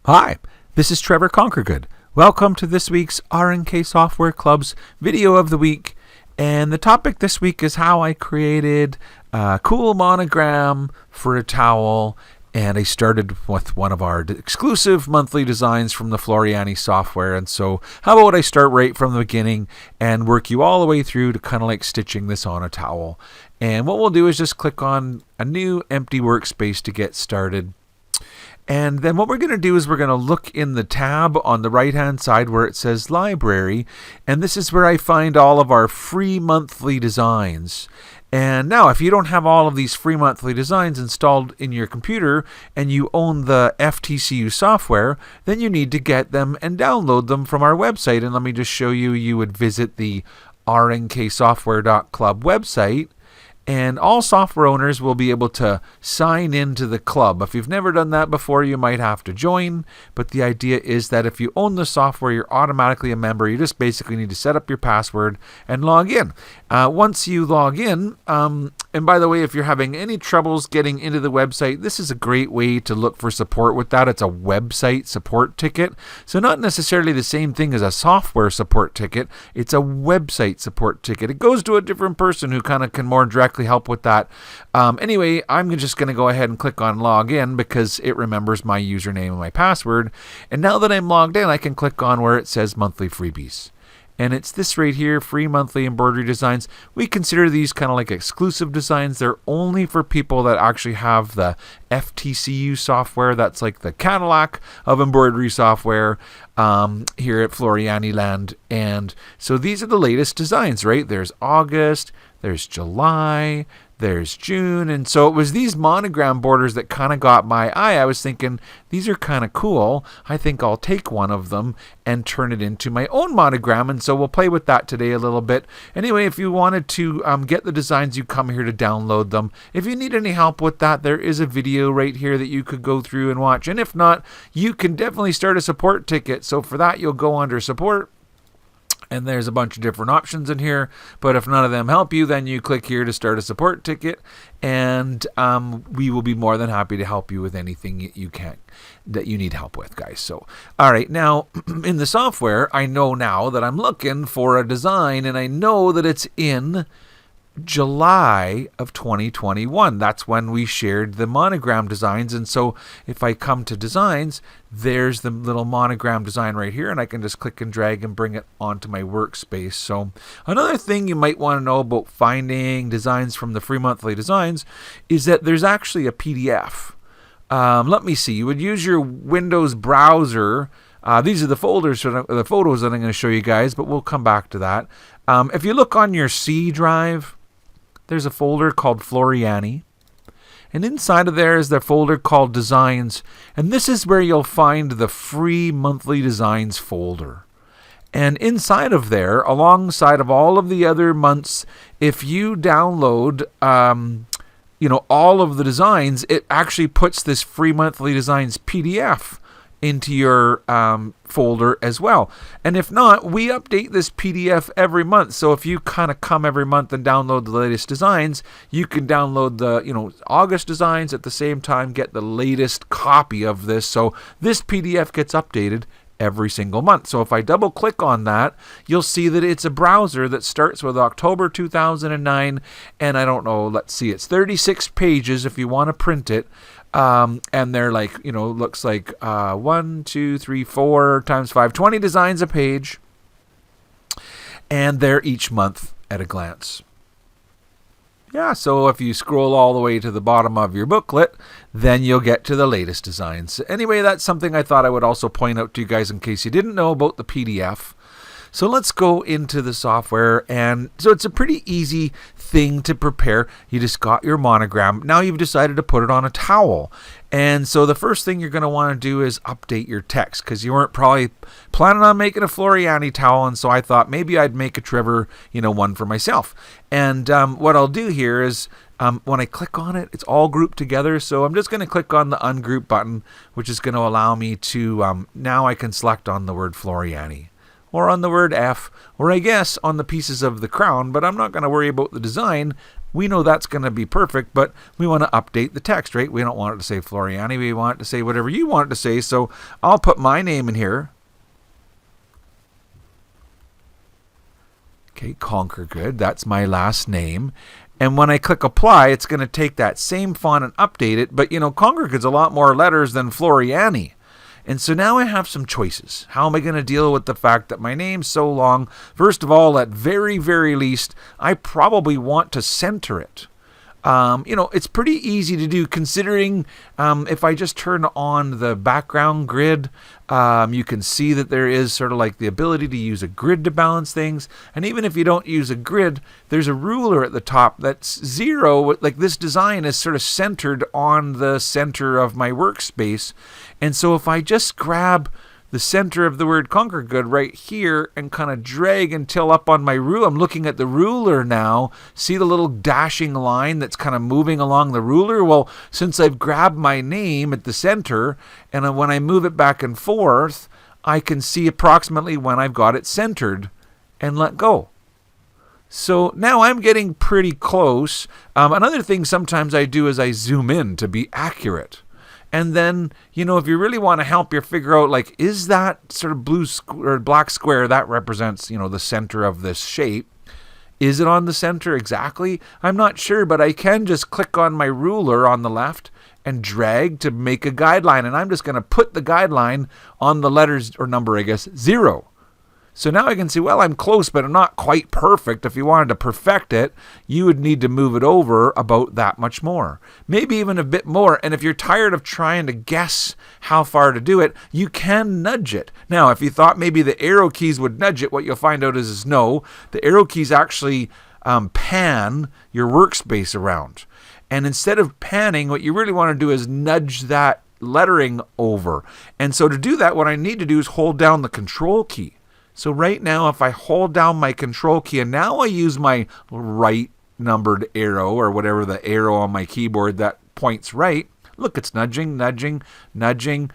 Hi, this is Trevor Conquergood. Welcome to this week's RNK Software Club's video of the week. And the topic this week is how I created a cool monogram for a towel. And I started with one of our exclusive monthly designs from the Floriani software. And so how about I start right from the beginning and work you all the way through to kind of like stitching this on a towel. And what we'll do is just click on a new empty workspace to get started. And then what we're going to do is we're going to look in the tab on the right hand side where it says library, and this is where I find all of our free monthly designs. And now if you don't have all of these free monthly designs installed in your computer and you own the FTCU software, then you need to get them and download them from our website. And let me just show you, you would visit the rnksoftware.club website. And all software owners will be able to sign into the club. If you've never done that before, you might have to join. But the idea is that if you own the software, you're automatically a member. You just basically need to set up your password and log in. Once you log in, and by the way, if you're having any troubles getting into the website, this is a great way to look for support with that. It's a website support ticket. So not necessarily the same thing as a software support ticket. It's a website support ticket. It goes to a different person who kind of can more directly help with that. Anyway, I'm just going to go ahead and click on log in because it remembers my username and my password. And now that I'm logged in, I can click on where it says monthly freebies. And it's this right here, free monthly embroidery designs. We consider these kind of like exclusive designs. They're only for people that actually have the FTCU software. That's like the Cadillac of embroidery software here at Floriani Land. And so these are the latest designs, right? There's August, there's July, there's June. And so it was these monogram borders that kind of got my eye. I was thinking, these are kind of cool. I think I'll take one of them and turn it into my own monogram. And so we'll play with that today a little bit. Anyway, if you wanted to get the designs, you come here to download them. If you need any help with that, there is a video right here that you could go through and watch. And if not, you can definitely start a support ticket. So for that, you'll go under support. And there's a bunch of different options in here, but if none of them help you, then you click here to start a support ticket, and we will be more than happy to help you with anything that you need help with, guys. So, all right, now in the software, I know now that I'm looking for a design, and I know that it's in July of 2021. That's when we shared the monogram designs. And so if I come to designs, there's the little monogram design right here, and I can just click and drag and bring it onto my workspace. So another thing you might want to know about finding designs from the free monthly designs is that there's actually a PDF. Let me see. You would use your Windows browser. These are the folders, the photos that I'm going to show you guys, but we'll come back to that. If you look on your C drive, there's a folder called Floriani. And inside of there is the folder called Designs. And this is where you'll find the free monthly designs folder. And inside of there, alongside of all of the other months, if you download all of the designs, it actually puts this free monthly designs PDF into your folder as well. And if not, we update this PDF every month. So if you kind of come every month and download the latest designs, you can download the August designs at the same time, get the latest copy of this. So this PDF gets updated every single month. So if I double click on that, you'll see that it's a browser that starts with October 2009, and I don't know, let's see, it's 36 pages if you want to print it. And they're like, looks like 1, 2, 3, 4 times 5, 20 designs a page. And they're each month at a glance. Yeah, so if you scroll all the way to the bottom of your booklet, then you'll get to the latest designs. Anyway, that's something I thought I would also point out to you guys in case you didn't know about the PDF. So let's go into the software, and so it's a pretty easy thing to prepare. You just got your monogram. Now you've decided to put it on a towel. And so the first thing you're going to want to do is update your text, because you weren't probably planning on making a Floriani towel, and so I thought maybe I'd make a Trevor, one for myself. And what I'll do here is when I click on it, it's all grouped together. So I'm just going to click on the ungroup button, which is going to allow me to, now I can select on the word Floriani, or on the word F, or I guess on the pieces of the crown, but I'm not going to worry about the design. we know that's going to be perfect, but we want to update the text, right? We don't want it to say Floriani. We want it to say whatever you want it to say. So I'll put my name in here. Okay, Conquergood, that's my last name. And when I click apply, it's going to take that same font and update it. But, Conquergood's a lot more letters than Floriani. And so now I have some choices. How am I going to deal with the fact that my name's so long? First of all, at very, very least, I probably want to center it. It's pretty easy to do considering if I just turn on the background grid, you can see that there is sort of like the ability to use a grid to balance things. And even if you don't use a grid, there's a ruler at the top that's 0. Like this design is sort of centered on the center of my workspace. And so if I just grab the center of the word Conquergood right here and kind of drag until up on my ruler. I'm looking at the ruler now. See the little dashing line that's kind of moving along the ruler? Well, since I've grabbed my name at the center, and when I move it back and forth, I can see approximately when I've got it centered and let go. So now I'm getting pretty close. Another thing sometimes I do is I zoom in to be accurate. And then, if you really want to help you figure out, like, is that sort of blue or black square that represents, the center of this shape? Is it on the center exactly? I'm not sure, but I can just click on my ruler on the left and drag to make a guideline. And I'm just going to put the guideline on the letters or number, 0. So now I can see, well, I'm close, but I'm not quite perfect. If you wanted to perfect it, you would need to move it over about that much more. Maybe even a bit more. And if you're tired of trying to guess how far to do it, you can nudge it. Now, if you thought maybe the arrow keys would nudge it, what you'll find out is no. The arrow keys actually pan your workspace around. And instead of panning, what you really want to do is nudge that lettering over. And so to do that, what I need to do is hold down the control key. So right now, if I hold down my control key, and now I use my right numbered arrow or whatever the arrow on my keyboard that points right, look, it's nudging, nudging, nudging.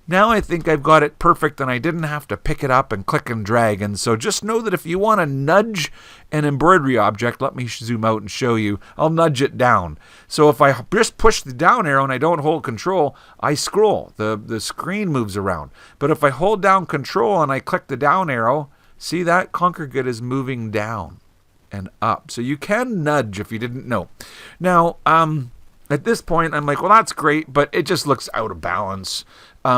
Now I think I've got it perfect and I didn't have to pick it up and click and drag. And so just know that if you want to nudge an embroidery object, let me zoom out and show you, I'll nudge it down. So if I just push the down arrow and I don't hold control, I scroll. The screen moves around. But if I hold down control and I click the down arrow, see that Conquergood is moving down and up. So you can nudge if you didn't know. Now, at this point, I'm like, well, that's great, but it just looks out of balance.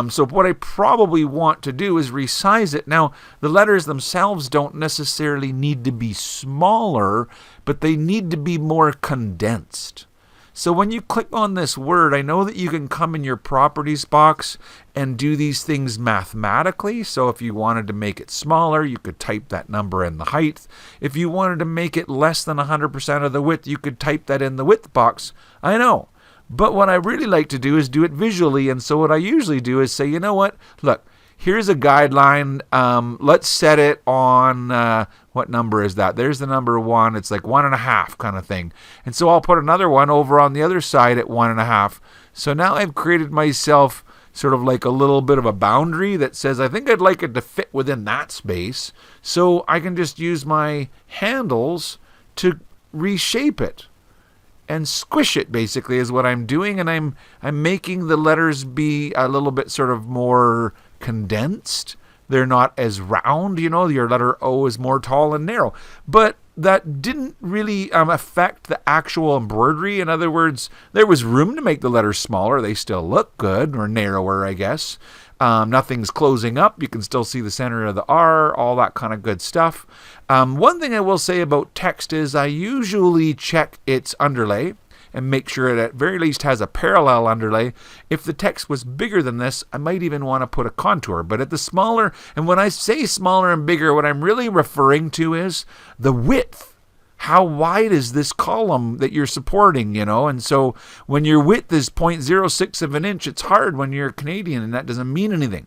So what I probably want to do is resize it. Now, the letters themselves don't necessarily need to be smaller, but they need to be more condensed. So when you click on this word, I know that you can come in your properties box and do these things mathematically. So if you wanted to make it smaller, you could type that number in the height. If you wanted to make it less than 100% of the width, you could type that in the width box. I know. But what I really like to do is do it visually. And so what I usually do is say, you know what? Look, here's a guideline. Let's set it on, what number is that? There's the number 1. It's like 1.5 kind of thing. And so I'll put another one over on the other side at 1.5. So now I've created myself sort of like a little bit of a boundary that says, I think I'd like it to fit within that space. So I can just use my handles to reshape it. And squish it, basically, is what I'm doing. And I'm making the letters be a little bit sort of more condensed. They're not as round, your letter O is more tall and narrow. But that didn't really affect the actual embroidery. In other words, there was room to make the letters smaller. They still look good, or narrower, I guess. Nothing's closing up. You can still see the center of the R, all that kind of good stuff. One thing I will say about text is I usually check its underlay and make sure it at very least has a parallel underlay. If the text was bigger than this, I might even want to put a contour. But at the smaller, and when I say smaller and bigger, what I'm really referring to is the width. How wide is this column that you're supporting, And so when your width is 0.06 of an inch, it's hard when you're Canadian, and that doesn't mean anything.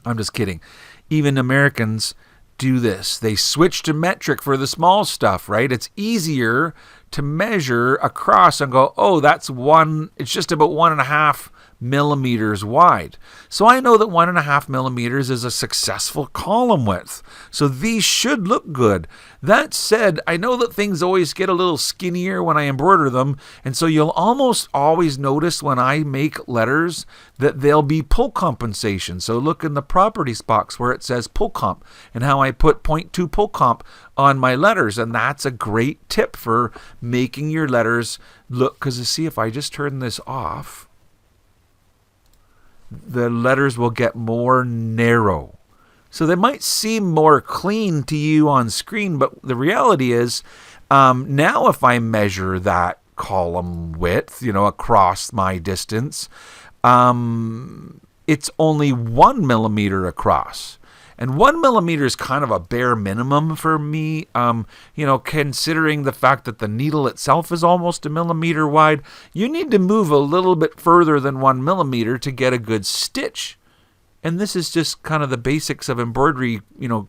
I'm just kidding. Even Americans do this. They switch to metric for the small stuff, right? It's easier to measure across and go, oh, that's 1. It's just about 1.5 millimeters wide. So I know that 1.5 millimeters is a successful column width. So these should look good. That said, I know that things always get a little skinnier when I embroider them, and so you'll almost always notice when I make letters that there'll be pull compensation. So look in the properties box where it says pull comp and how I put 0.2 pull comp on my letters, and that's a great tip for making your letters look, because you see if I just turn this off, the letters will get more narrow. So they might seem more clean to you on screen, but the reality is now if I measure that column width, across my distance, it's only 1 millimeter across. And 1 millimeter is kind of a bare minimum for me, considering the fact that the needle itself is almost a millimeter wide. You need to move a little bit further than 1 millimeter to get a good stitch. And this is just kind of the basics of embroidery,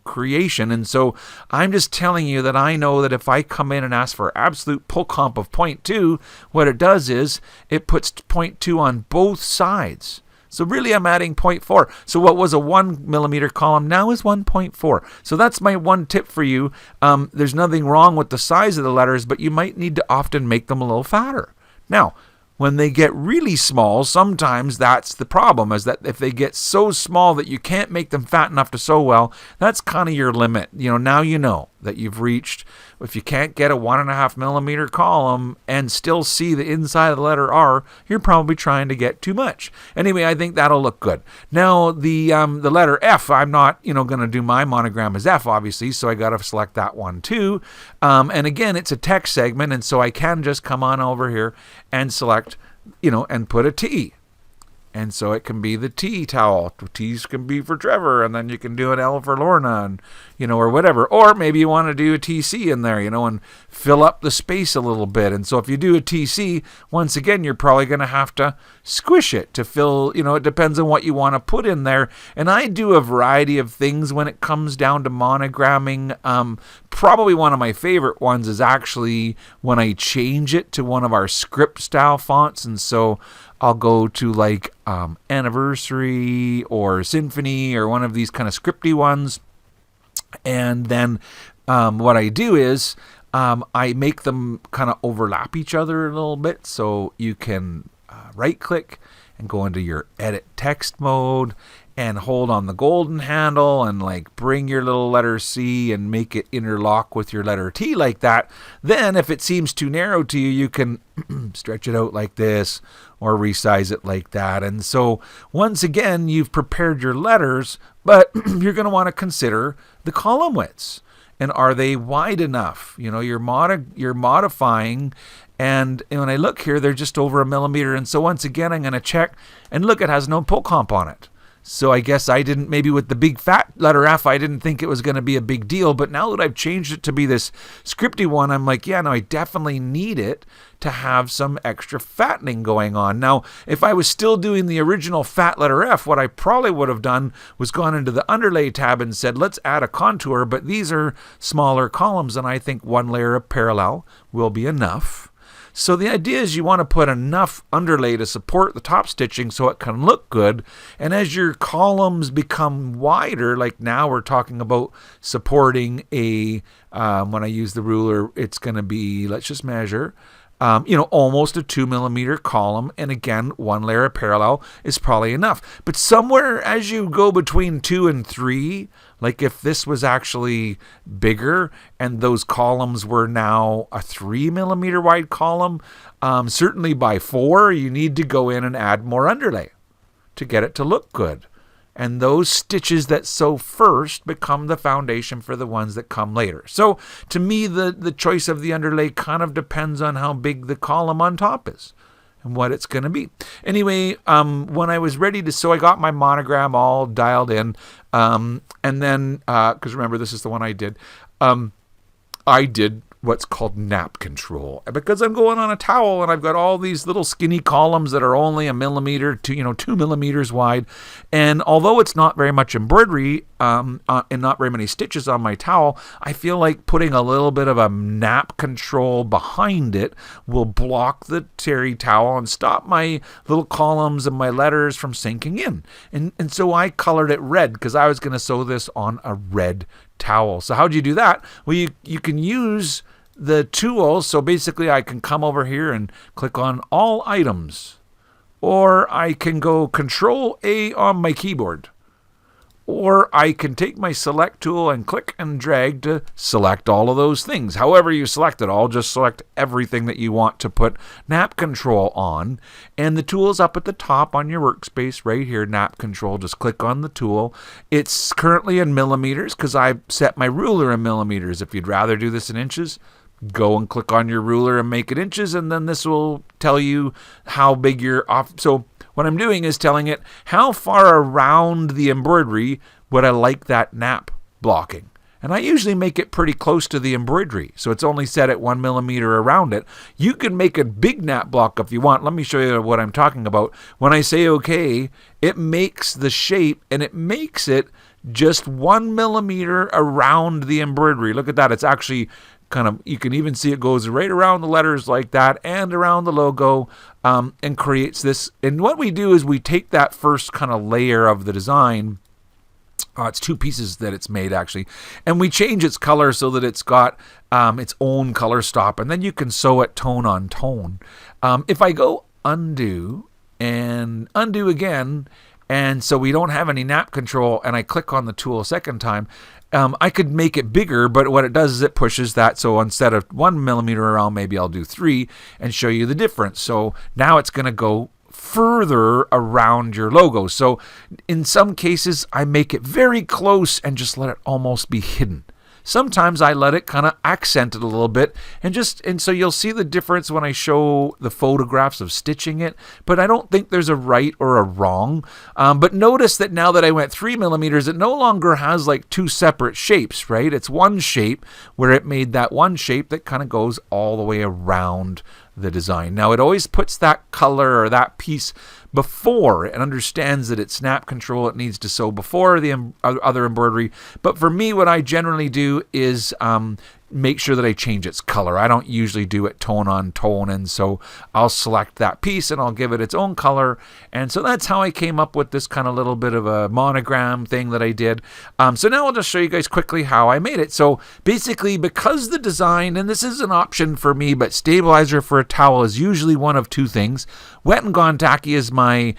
creation. And so I'm just telling you that I know that if I come in and ask for absolute pull comp of 0.2, what it does is it puts 0.2 on both sides. So really I'm adding 0.4. So what was a 1 millimeter column now is 1.4. So that's my one tip for you. There's nothing wrong with the size of the letters, but you might need to often make them a little fatter. Now, when they get really small, sometimes that's the problem, is that if they get so small that you can't make them fat enough to sew well, that's kind of your limit. Now you know that you've reached, if you can't get a 1.5 millimeter column and still see the inside of the letter R, you're probably trying to get too much. Anyway, I think that'll look good. Now, the letter F, I'm not, going to do my monogram as F, obviously, so I got to select that one too. And again, it's a text segment, and so I can just come on over here and select, and put a T. And so it can be the T towel. T's can be for Trevor, and then you can do an L for Lorna, and or whatever. Or maybe you want to do a TC in there, and fill up the space a little bit. And so if you do a TC, once again, you're probably going to have to squish it to fill, it depends on what you want to put in there. And I do a variety of things when it comes down to monogramming. Probably one of my favorite ones is actually when I change it to one of our script style fonts. And so I'll go to like Anniversary or Symphony or one of these kind of scripty ones. And then what I do is I make them kind of overlap each other a little bit. So you can right click and go into your edit text mode and hold on the golden handle and like bring your little letter C and make it interlock with your letter T like that. Then if it seems too narrow to you, you can stretch it out like this or resize it like that. And so once again, you've prepared your letters, but you're going to want to consider the column widths. And are they wide enough? You're modifying, and when I look here, they're just over 1 millimeter. And so once again, I'm going to check, and look, it has no pull comp on it. So I guess I didn't, maybe with the big fat letter F, I didn't think it was going to be a big deal. But now that I've changed it to be this scripty one, I'm like, yeah, no, I definitely need it to have some extra fattening going on. Now, if I was still doing the original fat letter F, what I probably would have done was gone into the underlay tab and said, let's add a contour. But these are smaller columns, and I think one layer of parallel will be enough. So the idea is you want to put enough underlay to support the top stitching so it can look good. And as your columns become wider, like now we're talking about supporting a, when I use the ruler, it's going to be, let's just measure, almost a 2 millimeter column. And again, one layer of parallel is probably enough. But somewhere as you go between 2 and 3, like if this was actually bigger and those columns were now a 3 millimeter wide column, certainly by 4, you need to go in and add more underlay to get it to look good. And those stitches that sew first become the foundation for the ones that come later. So to me, the choice of the underlay kind of depends on how big the column on top is and what it's going to be. Anyway, when I was ready to sew, I got my monogram all dialed in. And then, because remember, this is the one I did what's called nap control. Because I'm going on a towel and I've got all these little skinny columns that are only a millimeter to 2 millimeters wide. And although it's not very much embroidery and not very many stitches on my towel, I feel like putting a little bit of a nap control behind it will block the terry towel and stop my little columns and my letters from sinking in. And so I colored it red because I was going to sew this on a red towel. So how do you do that? Well, you can use the tool. So basically I can come over here and click on all items, or I can go Control A on my keyboard, or I can take my select tool and click and drag to select all of those things. However you select it all, just select everything that you want to put nap control on. And the tool is up at the top on your workspace right here, nap control. Just click on the tool. It's currently in millimeters because I set my ruler in millimeters. If you'd rather do this in inches, go and click on your ruler and make it inches, and then this will tell you how big you're off. So what I'm doing is telling it how far around the embroidery would I like that nap blocking. And I usually make it pretty close to the embroidery, so it's only set at 1 millimeter around it. You can make a big nap block if you want. Let me show you what I'm talking about. When I say OK, it makes the shape, and it makes it just 1 millimeter around the embroidery. Look at that. It's actually kind of, you can even see it goes right around the letters like that and around the logo, and creates this. And what we do is we take that first kind of layer of the design. It's 2 pieces that it's made actually, and we change its color so that it's got its own color stop, and then you can sew it tone on tone. If I go undo and undo again, and so we don't have any nap control, and I click on the tool a second time, I could make it bigger, but what it does is it pushes that. So instead of 1 millimeter around, maybe I'll do 3 and show you the difference. So now it's going to go further around your logo. So in some cases, I make it very close and just let it almost be hidden. Sometimes I let it kind of accent it a little bit, and so you'll see the difference when I show the photographs of stitching it, but I don't think there's a right or a wrong. But notice that now that I went 3 millimeters, it no longer has like 2 separate shapes, right? It's one shape where it made that one shape that kind of goes all the way around the design. Now it always puts that color or that piece before and understands that it's snap control. It needs to sew before the other embroidery. But for me, what I generally do is make sure that I change its color. I don't usually do it tone on tone, and so I'll select that piece and I'll give it its own color. And so that's how I came up with this kind of little bit of a monogram thing that I did. So now I'll just show you guys quickly how I made it. So basically, because the design, and this is an option for me, but stabilizer for a towel is usually one of 2 things. Wet and Gone Tacky is my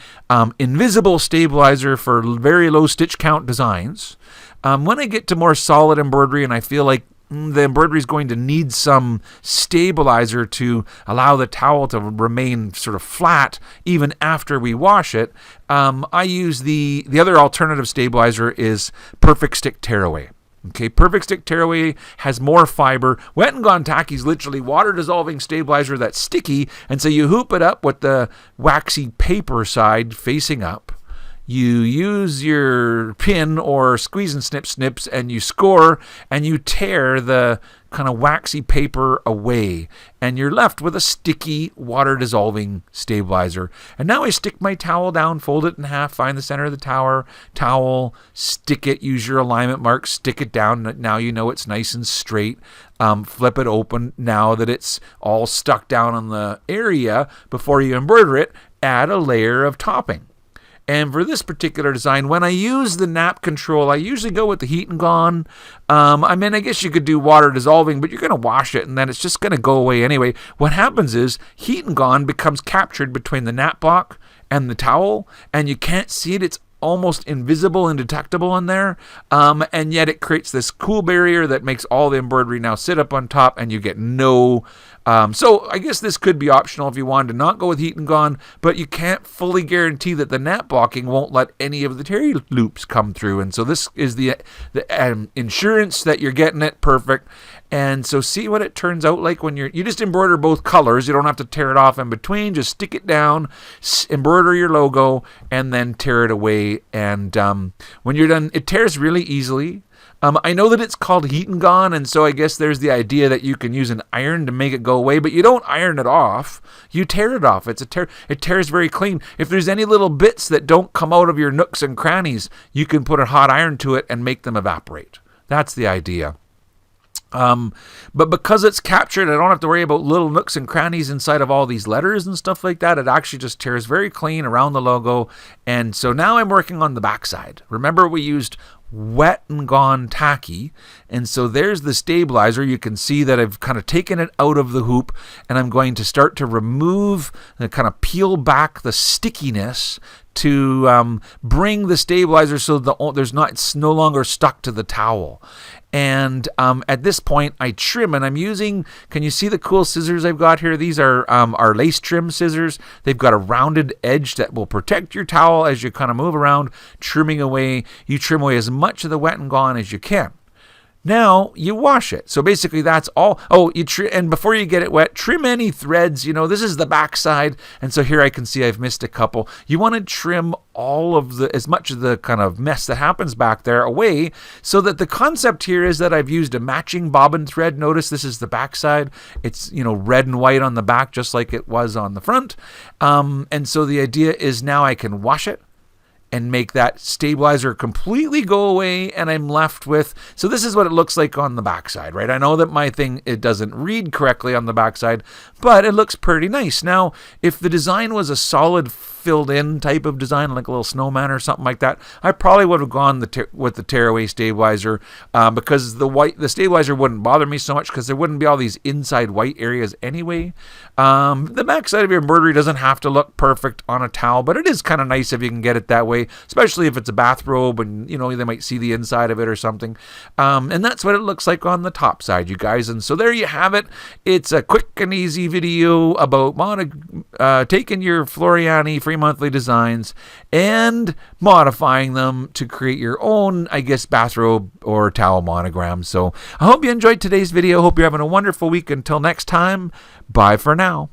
invisible stabilizer for very low stitch count designs. When I get to more solid embroidery and I feel like the embroidery is going to need some stabilizer to allow the towel to remain sort of flat even after we wash it, I use the other alternative stabilizer is Perfect Stick Tearaway. Okay, Perfect Stick Tearaway has more fiber. Wet and Gone Tacky is literally water dissolving stabilizer that's sticky, and so you hoop it up with the waxy paper side facing up. You use your pin or squeeze and snip snips, and you score, and you tear the kind of waxy paper away, and you're left with a sticky water dissolving stabilizer. And now I stick my towel down, fold it in half, find the center of the towel, stick it, use your alignment mark, stick it down. Now you know it's nice and straight. Flip it open. Now that it's all stuck down on the area, before you embroider it, add a layer of topping. And for this particular design, when I use the nap control, I usually go with the Heat and Gone. I mean, I guess you could do water dissolving, but you're going to wash it, and then it's just going to go away anyway. What happens is Heat and Gone becomes captured between the nap block and the towel, and you can't see it. It's almost invisible and detectable in there, and yet it creates this cool barrier that makes all the embroidery now sit up on top, and you get no so I guess this could be optional if you wanted to not go with Heat and Gone, but you can't fully guarantee that the nap blocking won't let any of the terry loops come through. And so this is the insurance that you're getting it perfect. And so see what it turns out like when you just embroider both colors. You don't have to tear it off in between. Just stick it down, embroider your logo, and then tear it away way. And when you're done, it tears really easily. I know that it's called heat and gone, and so I guess there's the idea that you can use an iron to make it go away, but you don't iron it off. You tear it off. It tears very clean. If there's any little bits that don't come out of your nooks and crannies, you can put a hot iron to it and make them evaporate. That's the idea. But because it's captured, I don't have to worry about little nooks and crannies inside of all these letters and stuff like that. It actually just tears very clean around the logo. And so now I'm working on the backside. Remember, we used wet and gone tacky, and so there's the stabilizer. You can see that I've kind of taken it out of the hoop, and I'm going to start to remove, kind of peel back the stickiness to bring the stabilizer so it's no longer stuck to the towel. And at this point, I trim, and I'm using, can you see the cool scissors I've got here? These are our lace trim scissors. They've got a rounded edge that will protect your towel as you kind of move around, trimming away. You trim away as much of the wet and gone as you can. Now you wash it. So basically that's all. Oh, and before you get it wet, trim any threads. This is the back side. And so here I can see I've missed a couple. You want to trim as much of the kind of mess that happens back there away, so that the concept here is that I've used a matching bobbin thread. Notice this is the back side. It's, red and white on the back, just like it was on the front. And so the idea is now I can wash it and make that stabilizer completely go away, and I'm left with, so this is what it looks like on the backside, right? I know that my thing, it doesn't read correctly on the backside, but it looks pretty nice. Now, if the design was a solid filled in type of design, like a little snowman or something like that, I probably would have gone with the tearaway stabilizer, because the stabilizer wouldn't bother me so much, because there wouldn't be all these inside white areas anyway. The backside of your embroidery doesn't have to look perfect on a towel, but it is kind of nice if you can get it that way, especially if it's a bathrobe and they might see the inside of it or something. And that's what it looks like on the top side, you guys. And so there you have it. It's a quick and easy video about taking your Floriani free monthly designs and modifying them to create your own, I guess, bathrobe or towel monogram. So I hope you enjoyed today's video. Hope you're having a wonderful week. Until next time, bye for now.